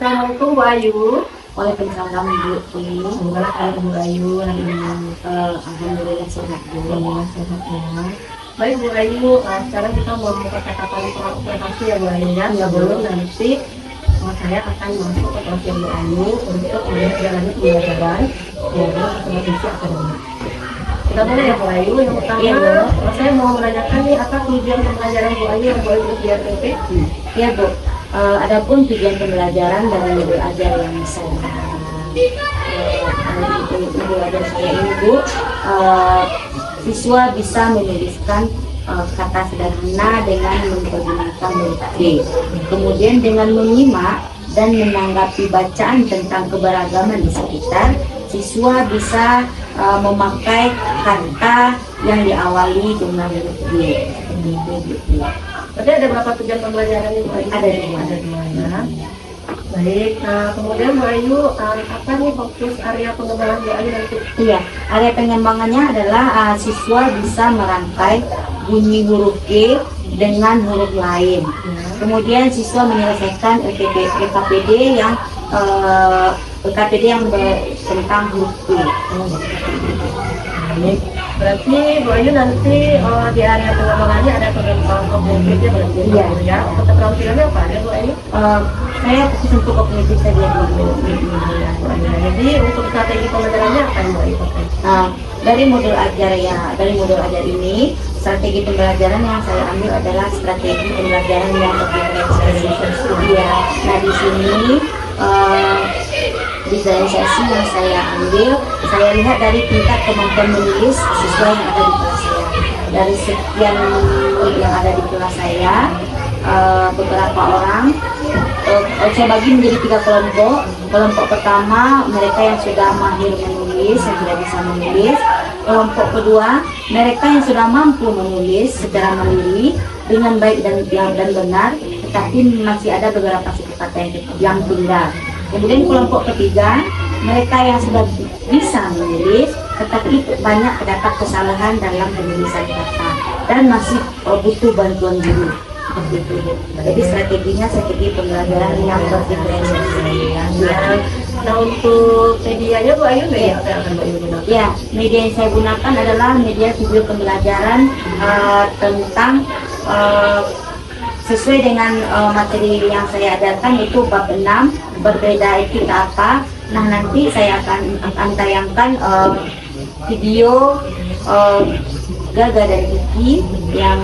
Assalamualaikum Bu Ayu. Waalaikumsalam Bu. Gimana kabar Bu Ayu hari ini? Alhamdulillah sehat Bu. Alhamdulillah sehat ya. Baik Bu Ayu, sekarang kita mau buka catatan presentasi ya Bu Ayu ya. Sebelum nanti saya akan masuk ke kelas Bu Ayu untuk melihat jalannya pembelajaran dari kompetisi akademik. Kita mulai ya Bu Ayu. Yang pertama, saya mau menanyakan nih apa tujuan pembelajaran Bu Ayu yang Bu Ayu biar PP? Ya Bu. Adapun tujuan pembelajaran dari modul ajar yang saya modul ajar saya ini Bu, siswa bisa menuliskan kata sederhana dengan menggunakan huruf D. Kemudian dengan menyimak dan menanggapi bacaan tentang keberagaman di sekitar, siswa bisa memakai kata yang diawali dengan huruf D. Berarti ada berapa tujuan pembelajaran Bu Ayu? Ada dua. Ada dua ya. Baik, kemudian Bu Ayu, apa nih fokus area pengembangan Bu Ayu nanti? Iya, area pengembangannya adalah siswa bisa merangkai bunyi huruf G dengan huruf lain. Kemudian siswa menyelesaikan LKPD yang tentang huruf G. Baik. Berarti Bu Ayu nanti di area pengembangannya ada kognitifnya berarti Iya. ya. Untuk keterampilannya apa ada Bu Ayu? Saya fokus untuk kognitif saja dulu. Jadi untuk strategi pembelajarannya apa yang Bu Ayu pakai? Dari modul ajar ini, strategi pembelajaran yang saya ambil adalah strategi pembelajaran yang lebih ekspresif. Ya, nah di sini visualisasi yang saya ambil, saya lihat dari tingkat kemampuan menulis siswa yang ada di kelas saya. Dari sekian murid yang ada di kelas saya, beberapa orang saya bagi menjadi 3 kelompok. Kelompok pertama mereka yang sudah mahir menulis, yang sudah bisa menulis. Kelompok kedua mereka yang sudah mampu menulis secara mandiri dengan baik dan benar, tetapi masih ada beberapa suku kata yang tinggal. Kemudian kelompok ketiga mereka yang sudah bisa menulis, tetapi banyak terdapat kesalahan dalam penulisan kata dan masih butuh bantuan guru. Jadi strateginya strategi pembelajaran yang berdiferensiasi. Nah untuk medianya Bu Ayu ya, saya akan Bu Ayu gunakan. Ya, media yang saya gunakan adalah media video pembelajaran tentang sesuai dengan materi yang saya ajarkan, itu bab 6 berbeda etika apa. Nah nanti saya akan tayangkan video Gaga dan Kiki yang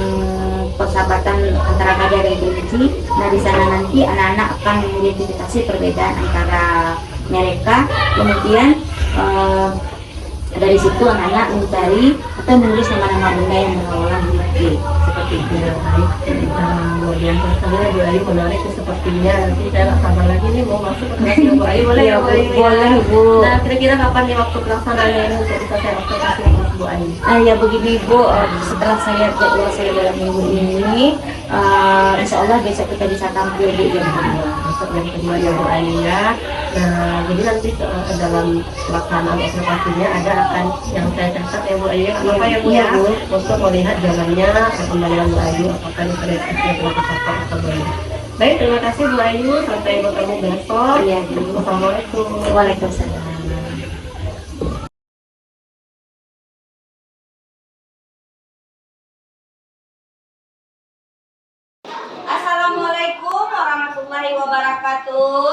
persahabatan antara Gaga dan Kiki. Nah di sana nanti anak-anak akan mengidentifikasi perbedaan antara mereka. Kemudian dari situ anak-anak mencari atau menulis nama-nama benda yang berulang huruf G seperti itu. Luar biasa sekali Bu Ayu, menarik sepertinya. Nanti saya nggak sabar lagi nih mau masuk ke kelas Bu Ayu. Boleh ya Bu Ayu? Boleh Bu. Nah kira-kira kapan nih waktu pelaksanaannya ini untuk bisa saya observasi ke kelas Bu Ayu? Ya begini Bu, setelah saya jadwal saya dalam minggu ini, insya Allah besok kita bisa tampil di jam 2. Besok jam kedua ya Bu Ayu ya. Nah jadi nanti dalam pelaksanaan observasinya ada akan yang saya catat ya Bu Ayu. Apa ya Bu ya? Untuk melihat jalannya pembelajaran Bu Ayu, apakah ini kreatifnya telah tercapai atau belum. Baik, terima kasih Bu Ayu. Sampai bertemu besok. Iya. Assalamualaikum. Waalaikumsalam. Assalamualaikum warahmatullahi wabarakatuh.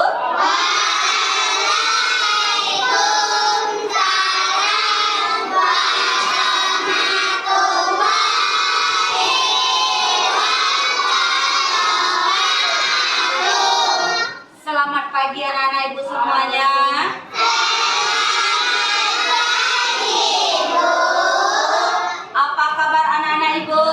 Selamat pagi anak-anak ibu semuanya. Apa kabar anak-anak ibu?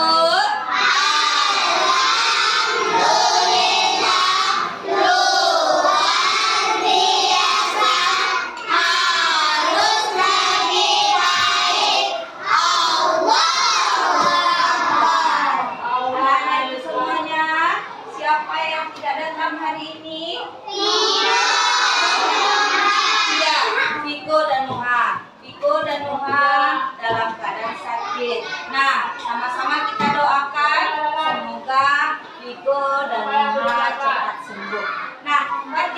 Anak-anak ibu semuanya, siapa yang tidak datang hari ini?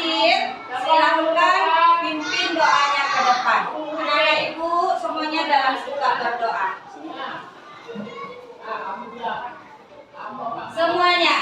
hadir, silahkan pimpin doanya ke depan. Anak-anak ibu semuanya dalam suka berdoa. Semuanya.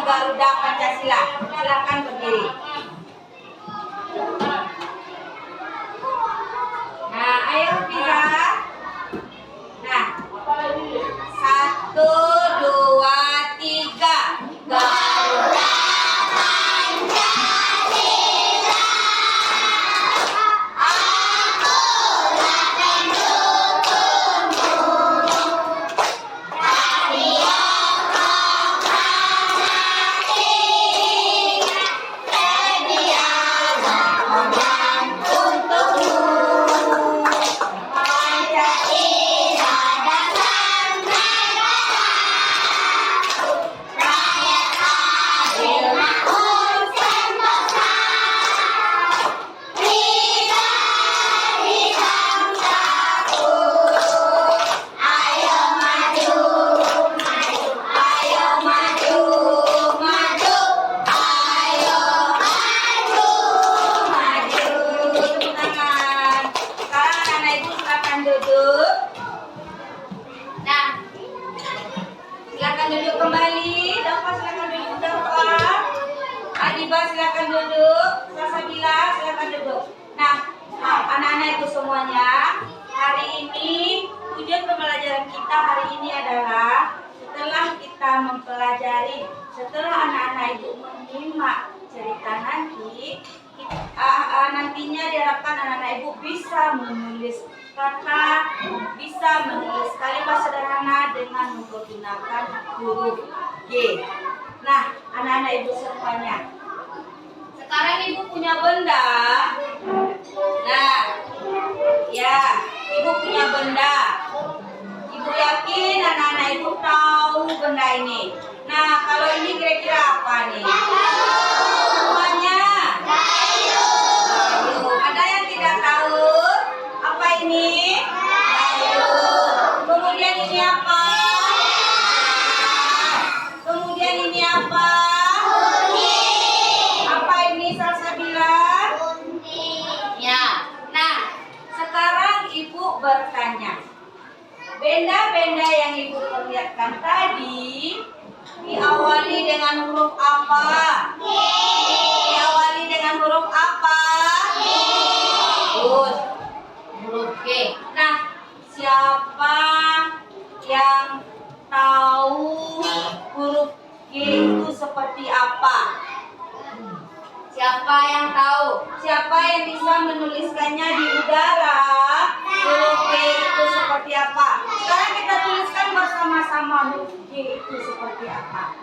Garuda Pancasila. Silakan berdiri. Nah, ayo Fiza. Nah, 1, 2, 3. Garuda duduk. Nah, silakan duduk kembali. Dafa silakan duduk. Dafa, Adiba silakan duduk. Salsabila silakan duduk. Nah, anak-anak ibu semuanya, hari ini tujuan pembelajaran kita hari ini adalah setelah kita mempelajari, setelah anak-anak ibu menyimak cerita nantinya diharapkan anak-anak ibu bisa menulis kata, bisa menulis kalimat sederhana dengan menggunakan huruf G. Nah, anak-anak ibu semuanya, sekarang ibu punya benda. Nah, ya, ibu punya benda. Ibu yakin anak-anak ibu tahu benda ini. Nah, kalau ini kira-kira apa nih? Semuanya? Kayu. Ada yang tidak tahu? Apa ini? Kayu. Kemudian ini apa? Kemudian ini apa? Apa ini Salsabila? Ya. Nah, sekarang ibu bertanya. Benda-benda yang ibu perlihatkan tadi diawali dengan huruf apa? Diawali dengan huruf apa? Bagus. Huruf G. Nah, siapa yang tahu huruf G itu seperti apa? Siapa yang tahu? Siapa yang bisa menuliskannya di udara? Huruf G itu seperti apa? Sekarang kita tuliskan bersama-sama huruf G itu seperti apa.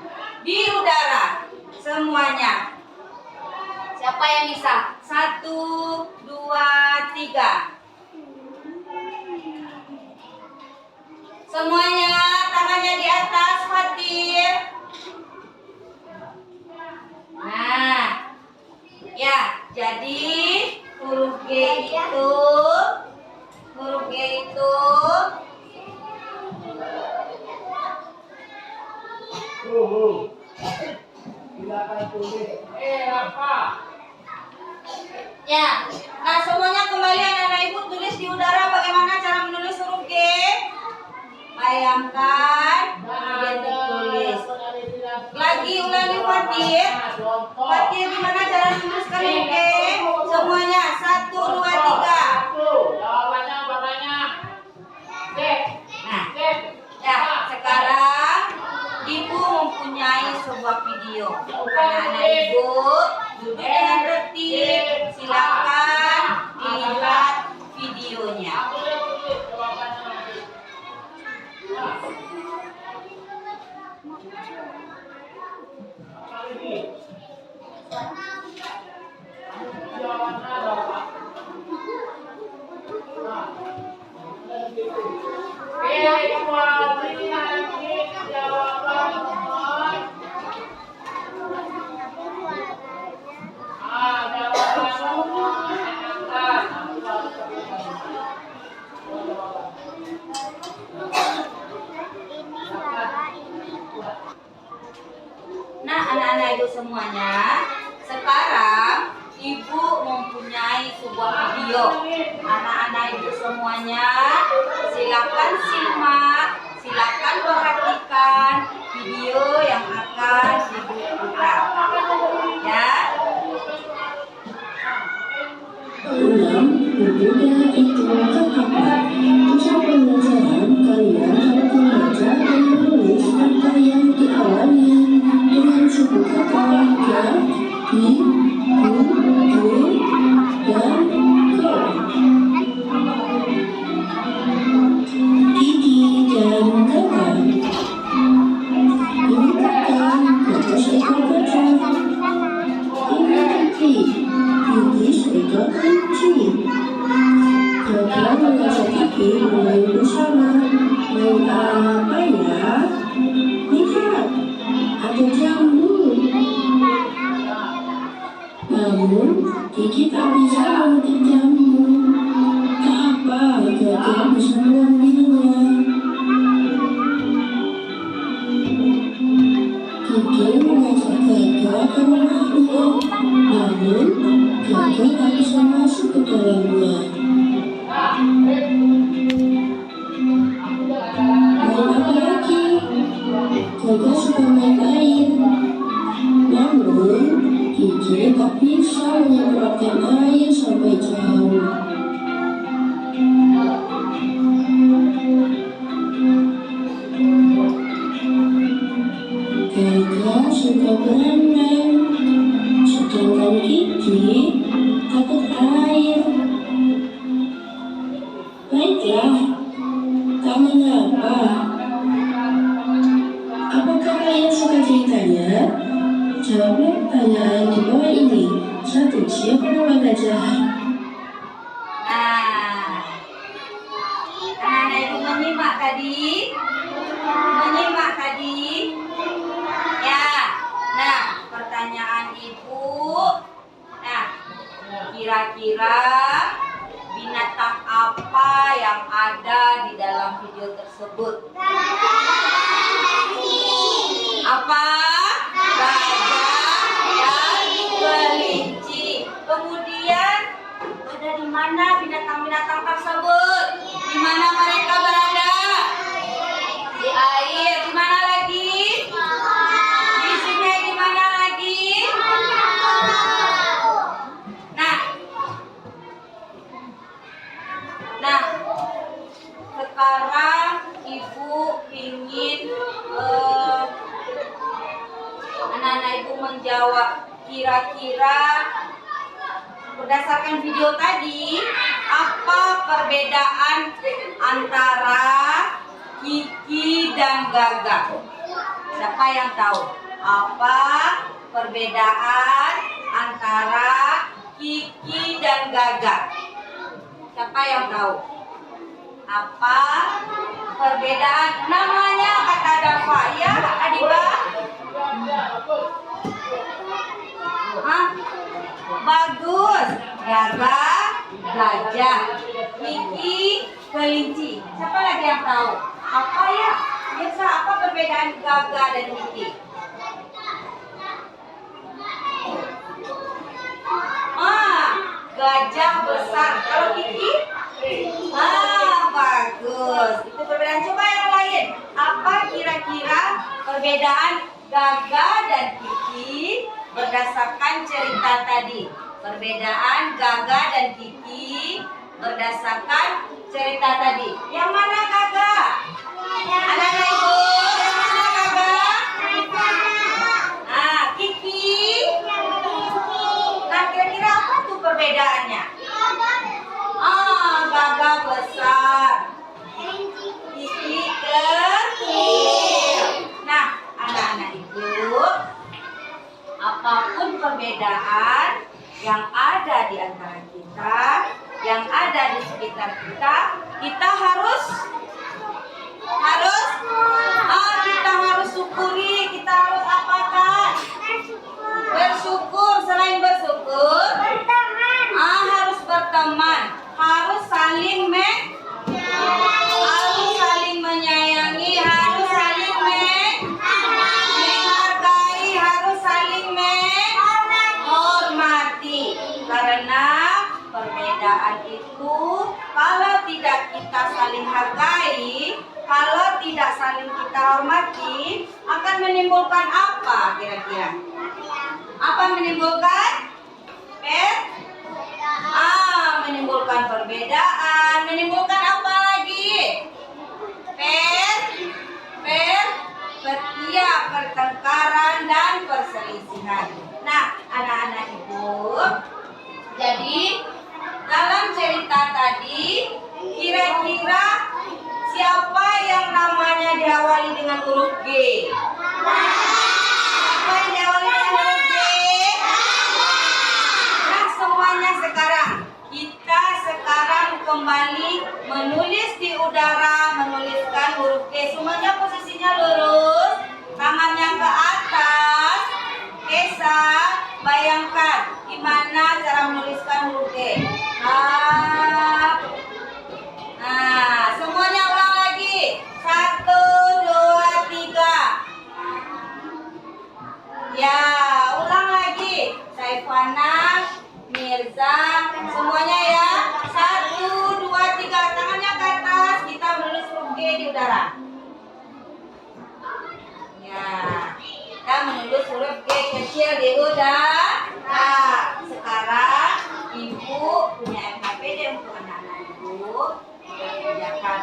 Di udara, semuanya. Siapa yang bisa? 1, 2, 3. Semuanya tangannya di atas, Fatir. Nah, ya, jadi huruf G itu ya. Nah, semuanya kembali anak-anak ibu tulis di udara bagaimana cara menulis huruf G. Bayangkan, kemudian ditulis. Lagi ulangi Fatir. Fatir gimana cara menuliskan huruf G? Semuanya 1, 2, 3. Nah, ya sekarang ibu mempunyai sebuah video. Anak-anak ibu duduk dengan tertib. Silakan dilihat videonya. Nah, anak-anak ibu semuanya, sekarang ibu mempunyai sebuah video. Anak-anak ibu semuanya, silakan simak, silakan perhatikan video yang akan ibu putar. Ya. Dalam berbeda itu apa? Pusat pembelajaran kalian harus membaca dan menulis kata yang diawali dengan suku kata ya, hi, hu, ju, dan ko. Gigi dan kata. Ini kata seekor gajah. Ini kaki. Gigi seekor kucing. Kalian mengajak kaki bermain bersama. Main apa ya? Lihat, ada jambu. Namun, Gigi tak bisa memetik jambu. Tak apa, Gigi bisa mengambilnya. Gigi mengajak Gagak ke rumahnya. Namun, Gagak tak bisa masuk ke dalamnya. Main apa lagi? Gagak suka main air. Namun, Gigi tak bisa menyemprotkan air sampai jauh. Gagak suka berenang, sedangkan Gigi takut air. Baiklah, kamu apa? Apakah kalian suka ceritanya? Jawablah pertanyaan di bawah ini. 1. Siapa nama gajah? Nah, anak-anak ibu menyimak tadi? Menyimak tadi? Ya. Nah, pertanyaan ibu. Nah, kira-kira binatang apa yang ada di dalam video tersebut? Apa? Gajah dan kelinci. Kemudian ada di mana binatang-binatang tersebut? Di mana mereka berada? Di air. Di mana lagi? Di sungai. Di mana lagi? Nah, sekarang ibu ingin anak-anak ibu menjawab kira-kira berdasarkan video tadi, apa perbedaan antara Kiki dan Gaga? Siapa yang tahu? Apa perbedaan antara Kiki dan Gaga? Siapa yang tahu? Apa perbedaan? Namanya kata Dafa ya, Adiba? Hah? Bagus. Gaga, gajah. Kiki, kelinci. Siapa lagi yang tahu? Apa ya? Biasa apa perbedaan Gaga dan Kiki? Gajah besar. Kalau Kiki? Bagus. Itu perbedaan. Coba yang lain. Apa kira-kira perbedaan Gaga dan Kiki berdasarkan cerita tadi? Perbedaan Gaga dan Kiki berdasarkan cerita tadi. Yang mana Gaga? Anak-anak ibu, yang mana Gaga? Kiki. Nah, kira-kira apa tuh perbedaannya? Gaga besar, Kiki kecil. Nah, anak-anak ibu, apapun perbedaan yang ada di antara kita, yang ada di sekitar kita, kita harus syukuri, kita harus apakan? Bersyukur. Selain bersyukur, harus berteman, harus saling menyayangi, harus saling menghargai, harus saling menghormati. Karena perbedaan itu kalau tidak kita saling hargai, kalau tidak saling kita hormati, akan menimbulkan apa kira-kira? Apa menimbulkan? Menimbulkan perbedaan, menimbulkan apa lagi? Pertengkaran dan perselisihan. Nah, anak-anak ibu, jadi dalam cerita tadi, kira-kira siapa yang namanya diawali dengan huruf G? Siapa yang diawali dengan huruf G? Nah, semuanya sekarang. Kita sekarang kembali menulis di udara, menuliskan huruf G. Semuanya posisinya lurus, tangannya ke atas. Kesa, bayangkan gimana cara menuliskan huruf G. Nah, semuanya ulang lagi. 1, 2, 3. Ya, ulang lagi. Saifwana, Mirza, semuanya ya. 1, 2, 3. Tangannya ke atas. Kita menulis huruf G di udara. Ya, kita menulis huruf G kecil di udara. Nah, sekarang ibu punya LKPD untuk anak-anak ibu. Kerjakan.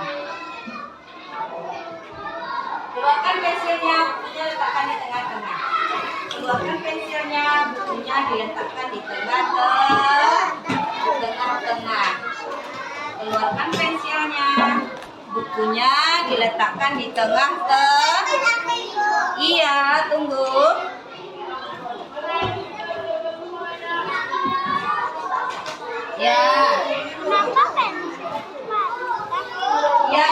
Keluarkan pensilnya, bukunya letakkan di tengah-tengah. Keluarkan pensilnya, bukunya diletakkan di tengah-tengah. Keluarkan pensilnya, bukunya diletakkan di tengah-tengah. Iya, tunggu. Ya. Ya.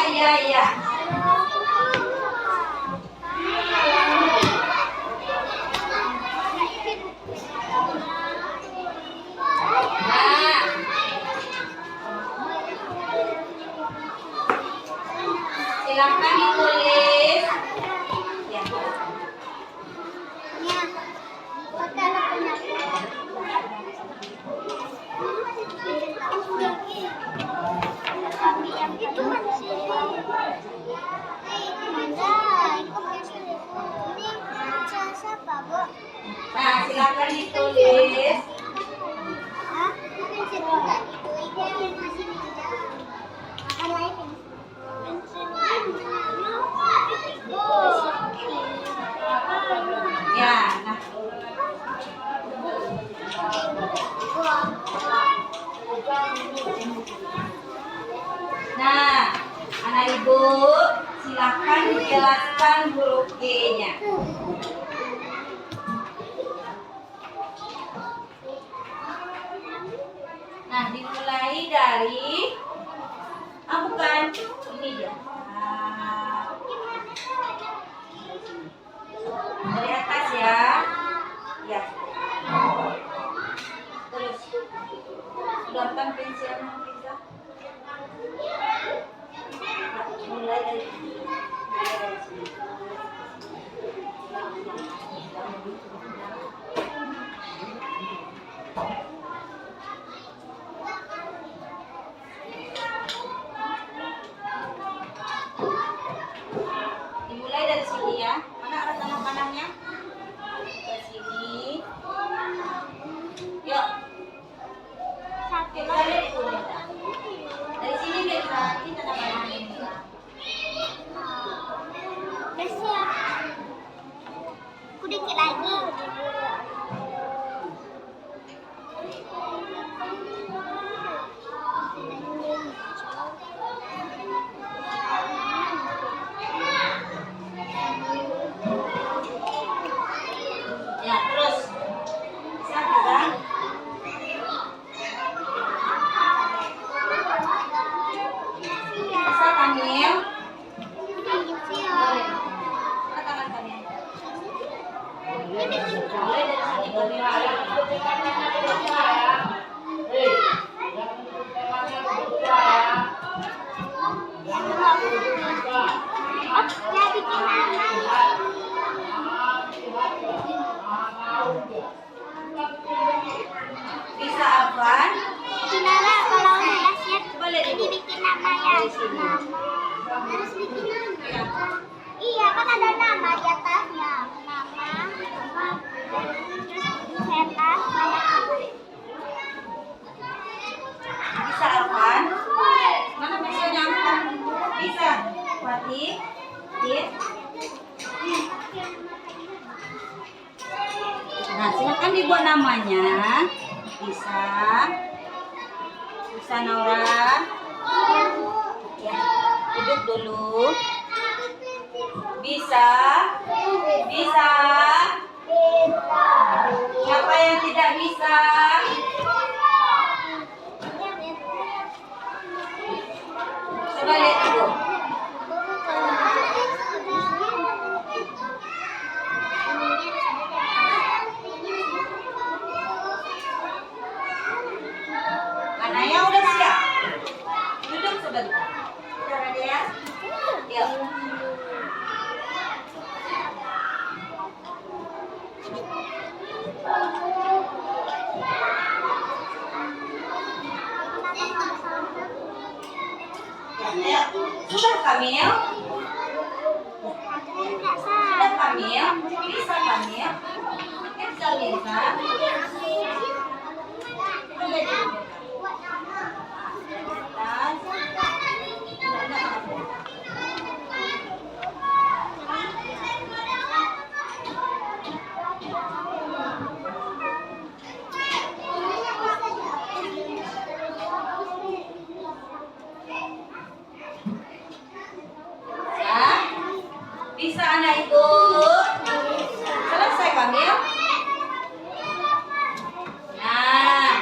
Silakan ditulis. Ya. Nah, silakan ditulis. Ya, nah. Ibu, silakan dijelaskan huruf G-nya. Nah, dimulai dari bukan ini dia. Dari atas ya. Ya. Terus sudah pensilnya bisa. Mulai dari sini. Dimulai dari sini ya. Mana arah tangan kanannya? Ke sini. Yuk. Kita lihat itu. Dari sini Bella, ini tanda kanannya. Udah siap. Aku dikit lagi. Ya, terus. Bisa kan? Bisa Kamil? Boleh. Mana tangan Kamil? Mulai dari sini Kamil. Oh, ya bikin nama. Bisa Afwan? Bikin nama kalau udah siap. Coba lihat Jadi Ibu. bikin nama ya. Dari sini. Harus bikin nama. Iya, kan ada nama di atasnya. Nama, terus setan, Bisa Afwan? Mana pensilnya Afwan? Bisa. Wati? Dit? Nah, silakan dibuat namanya. Bisa. Bisa Naura. Ya, duduk dulu. Bisa. Bisa. Siapa yang tidak bisa? Coba lihat Ibu. Anaya udah siap? Duduk sebentar. Cara dia. Yuk. Ya, sudah Kamil? Sudah Kamil? Bisa Kamil? Bisa bisa. Coba dulu. Bisa anak itu? Selesai Kamil? Nah,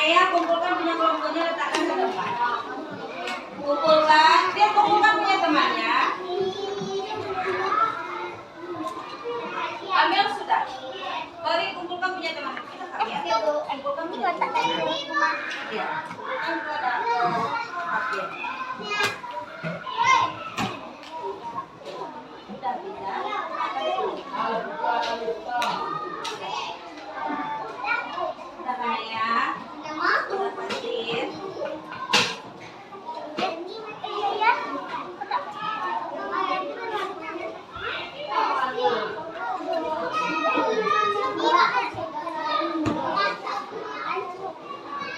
Naya, kumpulkan punya kelompoknya, letakkan ke depan. Kumpulkan, dia kumpulkan punya temannya. Ambil sudah. Tori, kumpulkan punya teman. Kita kali ya. Kumpulkan punya teman. Iya. Kan ada papir. Sudah bisa. Sudah kan ya? Sudah pasir.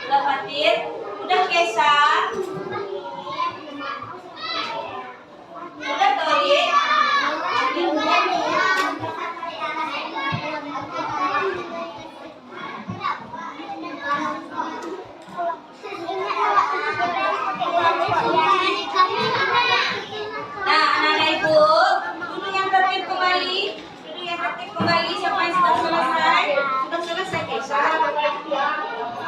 Udah Fatir? Udah Kesa? Udah Tori? Nah, anak-anak ibu, duduk yang tertib kembali. Duduk yang tertib kembali. Siapa yang sudah selesai? Sudah selesai Kesa?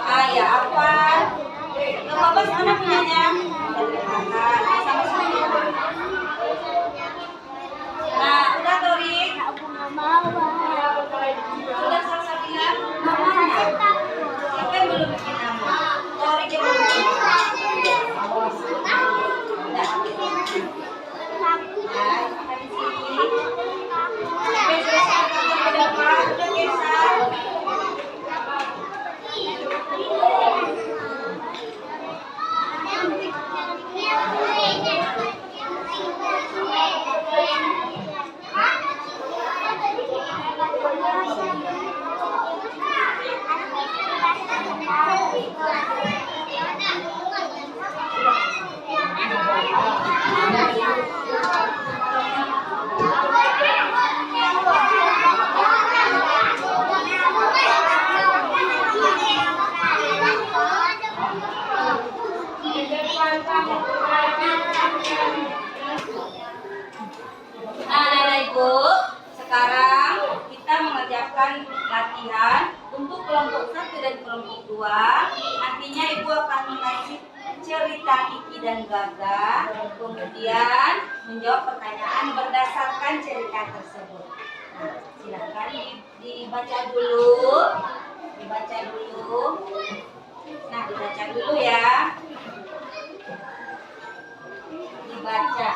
Ah ya, apa? Gak apa-apa, mana punyanya? Sama sini. Nah, udah Tori? Sudah selesai bilang? Mamanya? Siapa yang belum bikin nama? Tori dia belum bikin. Udah. Nah, makan di sini. Sampai selesai ke depan. Udah Kesa? Nah, anak-anak ibu, sekarang kita mengerjakan latihan untuk kelompok 1 dan kelompok 2. Nantinya ibu akan mengasih cerita Kiki dan Gaga, kemudian menjawab pertanyaan berdasarkan cerita tersebut. Nah, silakan dibaca dulu. Dibaca dulu. Nah, dibaca dulu ya. Dibaca.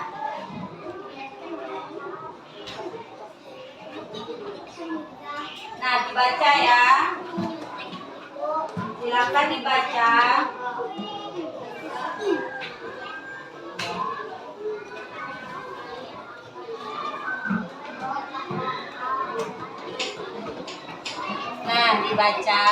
Nah, dibaca ya. Silakan dibaca. Nah, dibaca.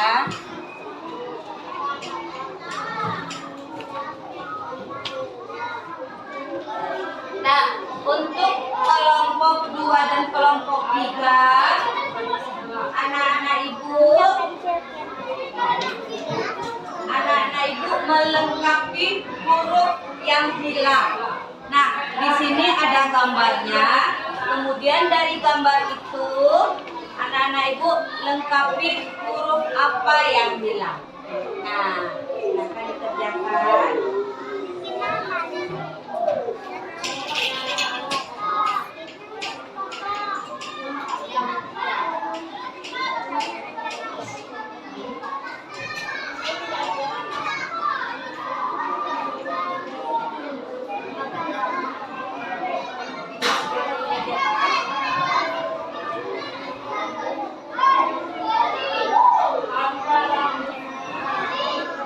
Nah, untuk kelompok 2 dan kelompok 3, anak-anak ibu melengkapi huruf yang hilang. Nah, di sini ada gambarnya. Kemudian dari gambar itu, anak-anak ibu lengkapi huruf apa yang hilang. Nah, silakan dikerjakan.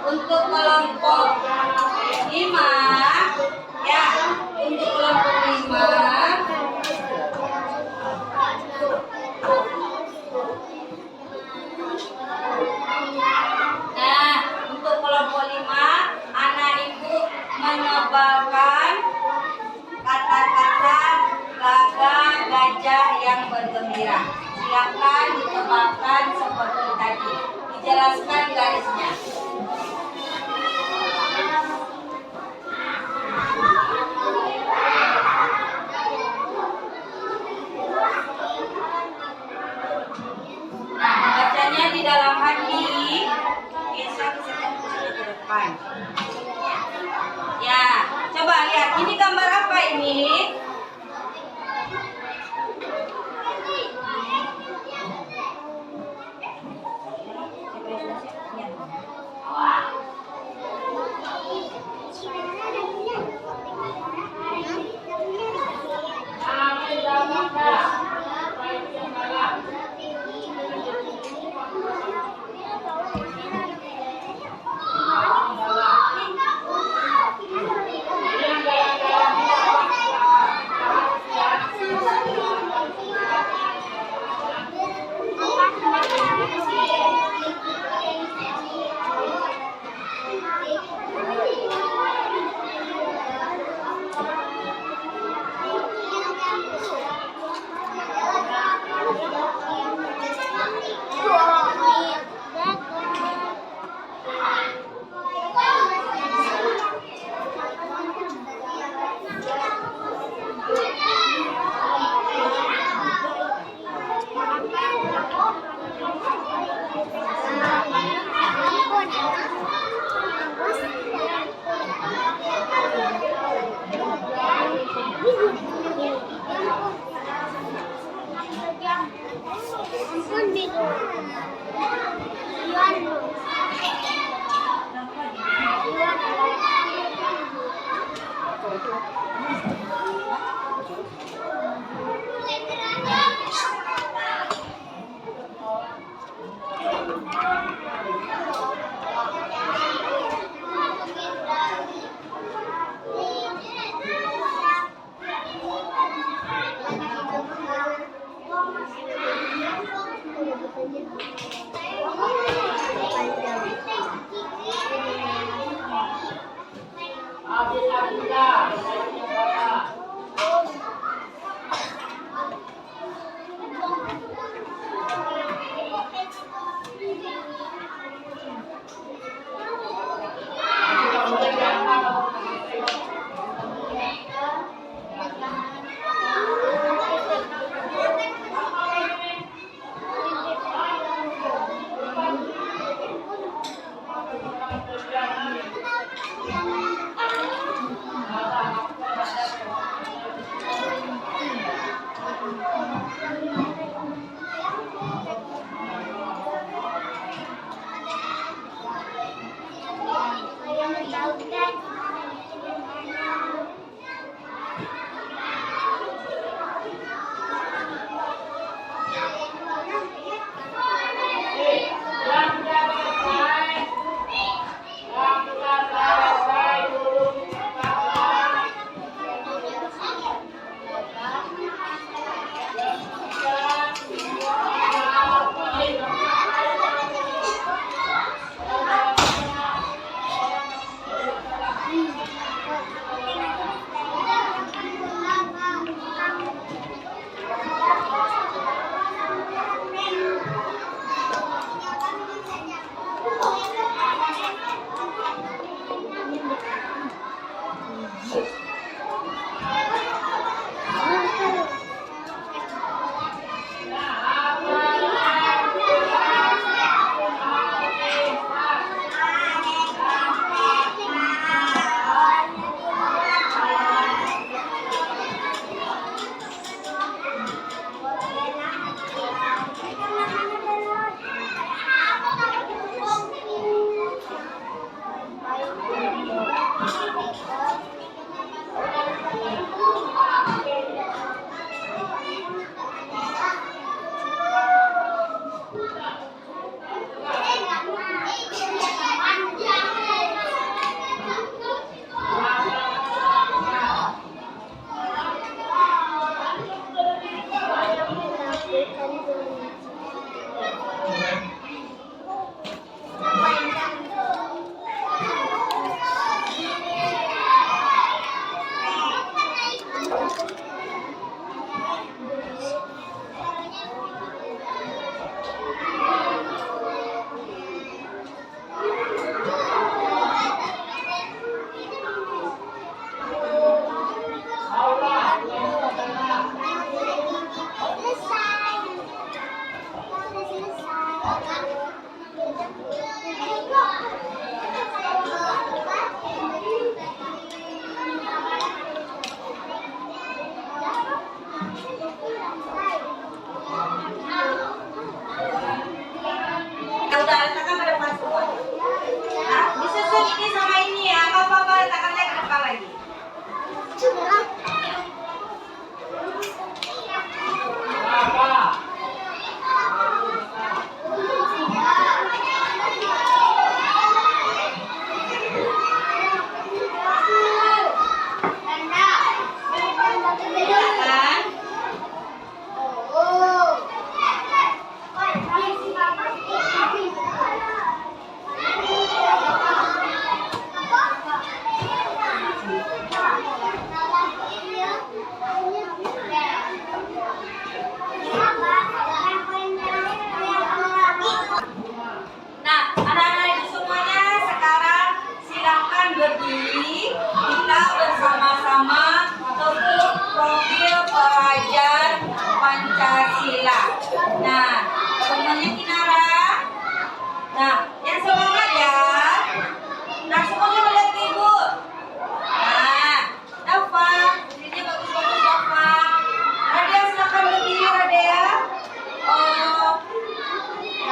Untuk kelompok 5, ya, untuk kelompok 5, nah, untuk kelompok 5, anak ibu menebalkan kata-kata gaga, gajah yang bergembira. Silakan ditebalkan seperti tadi. Dijelaskan garisnya. Nah, bacanya di dalam hati. Biasa bisa Coba lihat, ini gambar apa ini?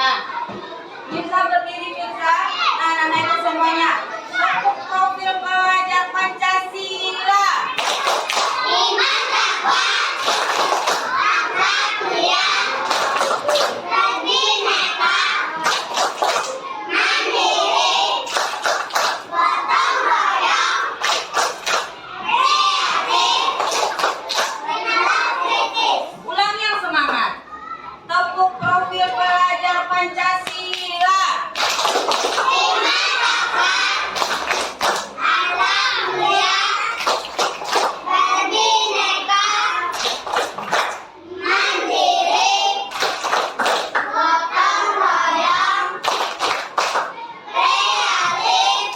Nah, Mirza berdiri Mirza. Nah, anak itu semuanya. Tepuk profil pelajar Pancasila. Iman takwa, akhlak mulia, berbineka, mandiri, gotong royong, kreatif, menolong kritis. Ulang yang semangat. Tepuk profil pelajar Pancasila. Iman takwa, akhlak mulia, berbineka, mandiri, gotong royong, kreatif,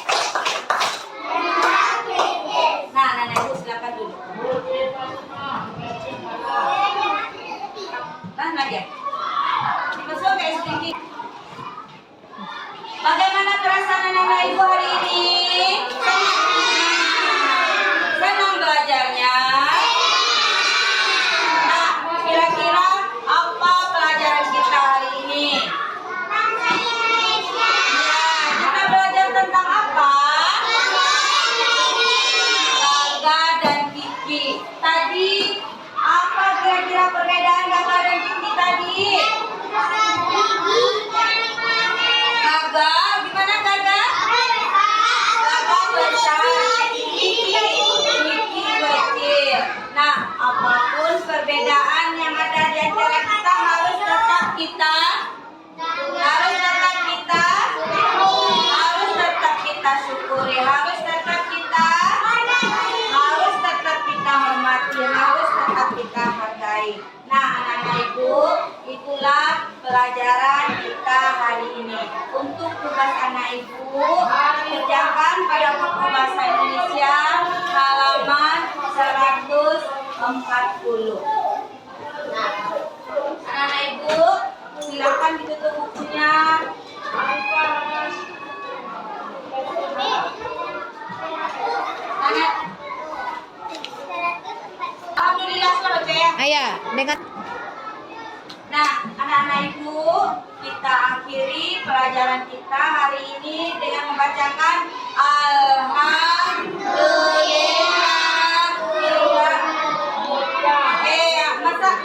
menolong kritis. Nah, anak ibu silakan duduk. Tahan aja. Masuk ke sedikit. Bagaimana perasaan anak ibu hari ini? Senang belajarnya? Nah, kira-kira apa pelajaran kita hari ini? Ya, kita belajar tentang apa? Gaga dan Kiki. Tadi apa kira-kira perbedaan Gaga dan Kiki tadi? Gaga, gimana Gaga? Gaga besar, Kiki kecil. Nah, apapun perbedaan yang ada di antara kita harus tetap kita syukuri, harus tetap kita hormati, harus tetap kita hargai. Nah, anak-anak ibu, itulah pelajaran kita hari ini. Untuk tugas anak ibu, kerjakan pada buku bahasa Indonesia halaman 140. Nah, anak-anak ibu, silakan ditutup bukunya. Alhamdulillah sudah ya. Ayah, dengan Nah, anak-anak ibu, kita akhiri pelajaran kita hari ini dengan membacakan Alhamdulillah. Masa?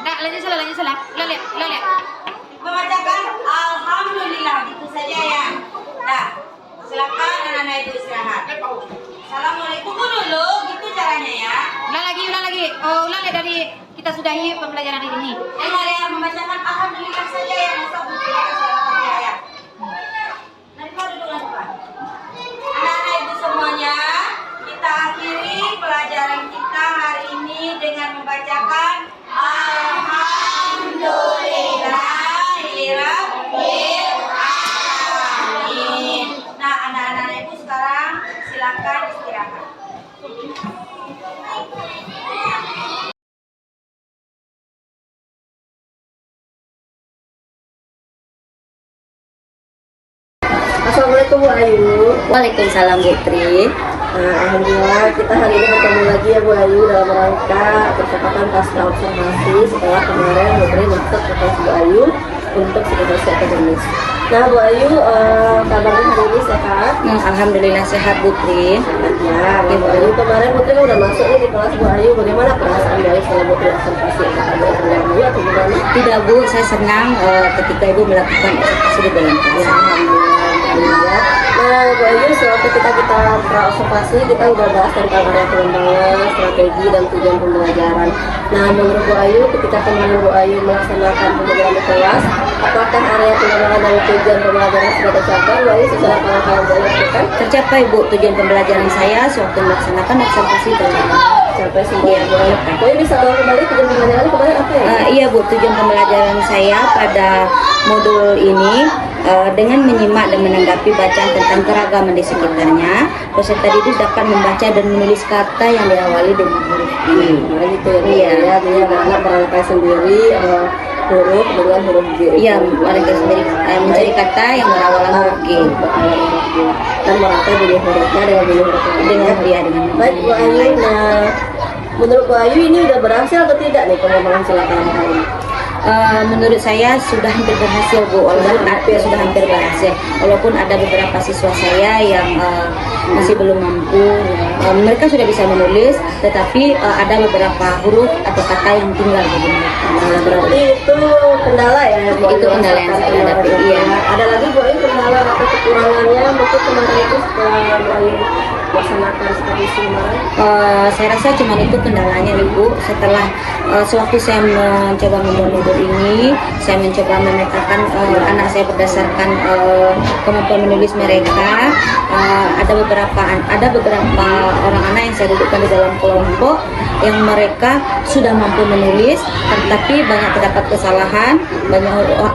Nah, lanjut salah. Lihat. Membacakan Alhamdulillah, gitu saja ya. Nah, silakan anak-anak ibu istirahat. Assalamualaikum dulu, gitu caranya ya. Ulang lagi. Oh, ulang ya dari kita sudahi pembelajaran hari ini. Dengar ya, membacakan Alhamdulillah saja ya, masa bukan salah ayat. Nanti baru duduk depan. Anak-anak ibu semuanya, kita akhiri pelajaran kita hari ini dengan membacakan Alhamdulillahirabbil alamin. Nah, anak-anak ibu sekarang silakan istirahat. Assalamualaikum Bu Ayu. Waalaikumsalam Bu Tri. Nah, alhamdulillah kita hari ini bertemu lagi ya Bu Ayu dalam rangka percepatan pasca observasi setelah kemarin Bu Tri masuk ke kelas Bu Ayu untuk psikologi akademis. Nah Bu Ayu, kabarnya hari ini sehat? Alhamdulillah sehat Bu Tri. Ya, Bu Ayu kemarin Bu Tri udah masuk nih di kelas Bu Ayu. Bagaimana perasaan dari setelah Bu Tri observasi akademis Bu atau gimana? Tidak Bu, saya senang ketika Ibu melakukan observasi di dalam kelas. Alhamdulillah. Nah, Bu Ayu, sewaktu kita observasi, kita udah bahas tentang area pengembangan, strategi, dan tujuan pembelajaran. Nah, menurut Bu Ayu, ketika kemarin Bu Ayu melaksanakan pembelajaran di kelas, apakah area pengembangan dan tujuan pembelajaran sudah tercapai? Bu Ayu, secara langkah yang Bu Ayu lakukan? Tercapai Bu, tujuan pembelajaran saya sewaktu melaksanakan observasi tercapai. Sampai semua Bu Ayu. Bu Ayu bisa ulang kembali tujuan pembelajaran kemarin apa ya? Iya Bu, tujuan pembelajaran saya pada modul ini dengan menyimak dan menanggapi bacaan tentang keragaman di sekitarnya, peserta didik dapat membaca dan menulis kata yang diawali dengan huruf I. Nah, gitu ya. Iya, dia anak merangkai sendiri huruf dengan huruf G. Iya, merangkai sendiri mencari kata yang berawalan huruf G. Dan merangkai bunyi hurufnya dengan bunyi huruf lain. Dengan Baik Bu Ayu, nah menurut Bu Ayu ini udah berhasil atau tidak nih pengembangan silakan hari ini? menurut saya sudah hampir berhasil Bu, walaupun sudah hampir berhasil. Walaupun ada beberapa siswa saya yang masih belum mampu, mereka sudah bisa menulis, tetapi ada beberapa huruf atau kata yang tinggal di mereka. Berarti itu kendala ya Bu Ayu? Itu kendala yang saya hadapi. Iya. Ada lagi Bu Ayu kendala atau kekurangannya mungkin kemarin itu setelah Bu Ayu melaksanakan ekspedisi kemarin? Saya rasa cuma itu kendalanya Ibu. Setelah sewaktu saya mencoba membuat ini, saya mencoba memetakan anak saya berdasarkan kemampuan menulis mereka. Ada beberapa orang anak yang saya dudukkan di dalam kelompok yang mereka sudah mampu menulis, tetapi banyak terdapat kesalahan,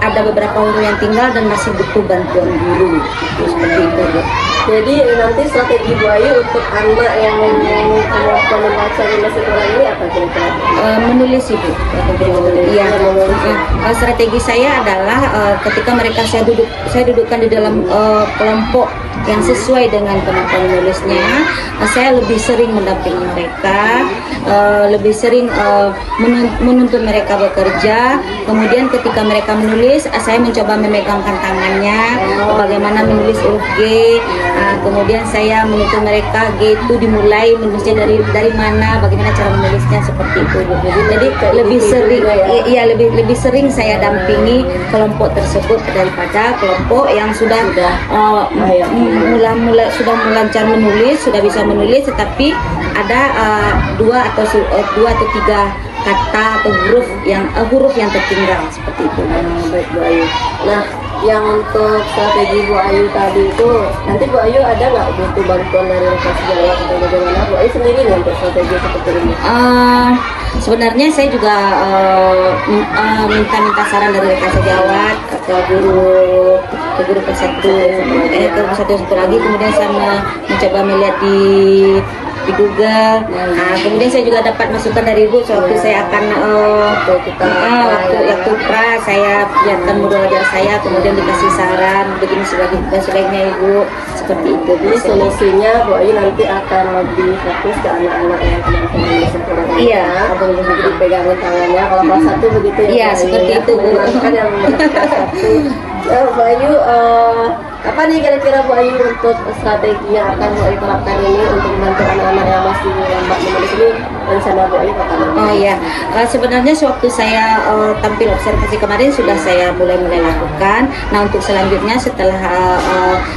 ada beberapa huruf yang tinggal dan masih butuh bantuan guru. Seperti itu Bu. Jadi nanti strategi Bu Ayu untuk anak yang kemampuan membaca dan masih kurang ini apa kira-kira? Menulis Ibu. Iya. Strategi saya adalah ketika mereka saya dudukkan di dalam kelompok yang sesuai dengan kemampuan menulisnya, saya lebih sering mendampingi mereka, lebih sering menuntun mereka bekerja. Kemudian ketika mereka menulis, saya mencoba memegangkan tangannya, bagaimana menulis huruf G. Kemudian saya menuntun mereka G itu dimulai menulisnya dari mana, bagaimana cara menulisnya, seperti itu. Jadi lebih sering, lebih sering saya dampingi kelompok tersebut daripada kelompok yang sudah sudah melancar menulis, sudah bisa menulis, tetapi ada dua atau tiga kata atau huruf yang tertinggal, seperti itu. Baik Bu Ayu. Nah, yang untuk strategi Bu Ayu tadi itu, nanti Bu Ayu ada nggak butuh bantuan dari rekan sejawat atau bagaimana? Bu Ayu sendiri nggak untuk strategi seperti ini? Sebenarnya saya juga minta saran dari rekan sejawat ke guru satu lagi. Kemudian saya mencoba melihat di Google. Kemudian saya juga dapat masukan dari Ibu waktu saya akan waktu pra saya lihatkan modul ajar saya, kemudian dikasih saran begini sebaiknya Ibu, seperti itu. Jadi solusinya Bu Ayu nanti akan lebih fokus ke anak-anak yang kemampuan menulis kurang. Iya. Atau lebih dipegangin tangannya. Kalau kelas 1 begitu ya. Iya, seperti itu Bu. Kan yang kelas 1. Bu Ayu, apa nih kira-kira Bu Ayu untuk strategi yang akan Bu Ayu terapkan ini untuk membantu anak-anak yang masih lambat menulis ini, rencana Bu Ayu apa? Oh iya, sebenarnya sewaktu saya tampil observasi kemarin sudah saya mulai lakukan. Nah, untuk selanjutnya setelah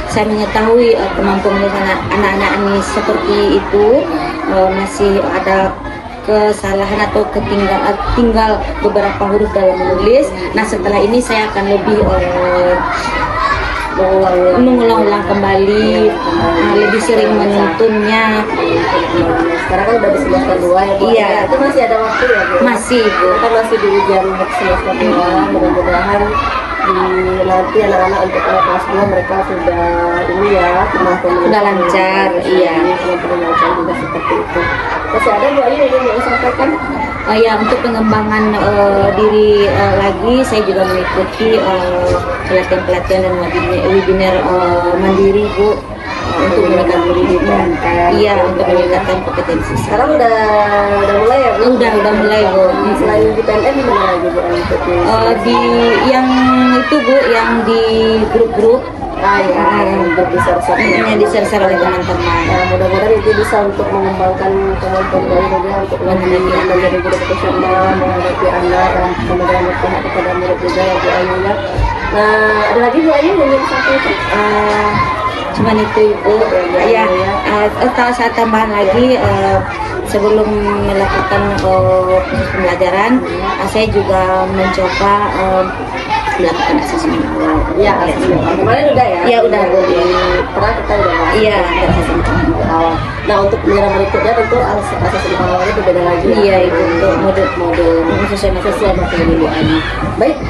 saya mengetahui kemampuan menulis anak-anak ini seperti itu, masih ada kesalahan atau tinggal beberapa huruf dalam menulis. Nah, setelah ini saya akan lebih mengulang-ulang kembali, lebih sering menuntunnya. Sekarang kan udah di semester 2 ya Bu. Iya. Itu masih ada waktu ya Bu? Masih Bu. Kita masih di ujian semester 2. Mudah-mudahan nanti anak-anak untuk kelas 2 mereka sudah kemampuan Sudah lancar, iya. Kemampuan lancar juga seperti itu. Masih ada Bu Ayu yang mau disampaikan? Ya, untuk pengembangan diri lagi, saya juga mengikuti pelatihan-pelatihan dan webinar mandiri Bu, untuk meningkatkan diri Iya, untuk meningkatkan kompetensi. Sekarang udah mulai ya Bu? Udah mulai Bu. Selain di PNM di mana lagi Bu Ayu? Di yang itu Bu, yang di grup-grup. Yang di-share oleh teman-teman. Mudah-mudahan itu bisa untuk mengembangkan kemampuan dari juga untuk menjadi guru profesional, menghadapi anak dan kemudian berpihak kepada murid juga ya Bu Ayu ya. Nah, ada lagi Bu Ayu yang ingin disampaikan? Cuman itu Ibu. Ya, kalau saya tambahan lagi, sebelum melakukan proses pembelajaran, saya juga mencoba melakukan asesmen awal. Ya, kemarin udah ya? Iya, udah Bu. Pernah kita udah bahas. Iya, asesmen awal. Nah, untuk penyelenggaraan berikutnya tentu asesmen awalnya berbeda lagi. Iya, itu untuk model sesuai materi Bu Ayu. Baik.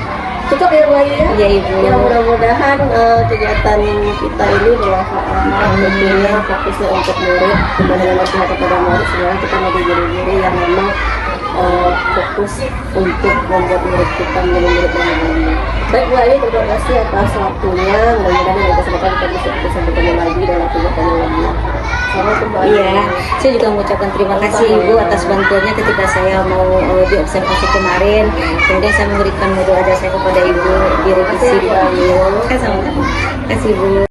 Cukup ya Bu Ayu ya? Iya Ibu. Ya, mudah-mudahan kegiatan kita ini bermanfaat. Tentunya fokusnya untuk murid, kemudian berpihak kepada murid. Sebenarnya kita menjadi guru-guru yang memang fokus untuk membuat murid kita menjadi murid yang baik. Baik Bu Ayu, terima kasih atas waktunya. Mudah-mudahan dalam kesempatan kita bisa bertemu lagi dalam kegiatan yang lainnya. Iya, saya juga mengucapkan terima kasih Ibu atas bantuannya ketika saya mau diobservasi kemarin. Kemudian saya memberikan modul ajar saya kepada Ibu, direvisi diambil. Kan sama kasih Bu.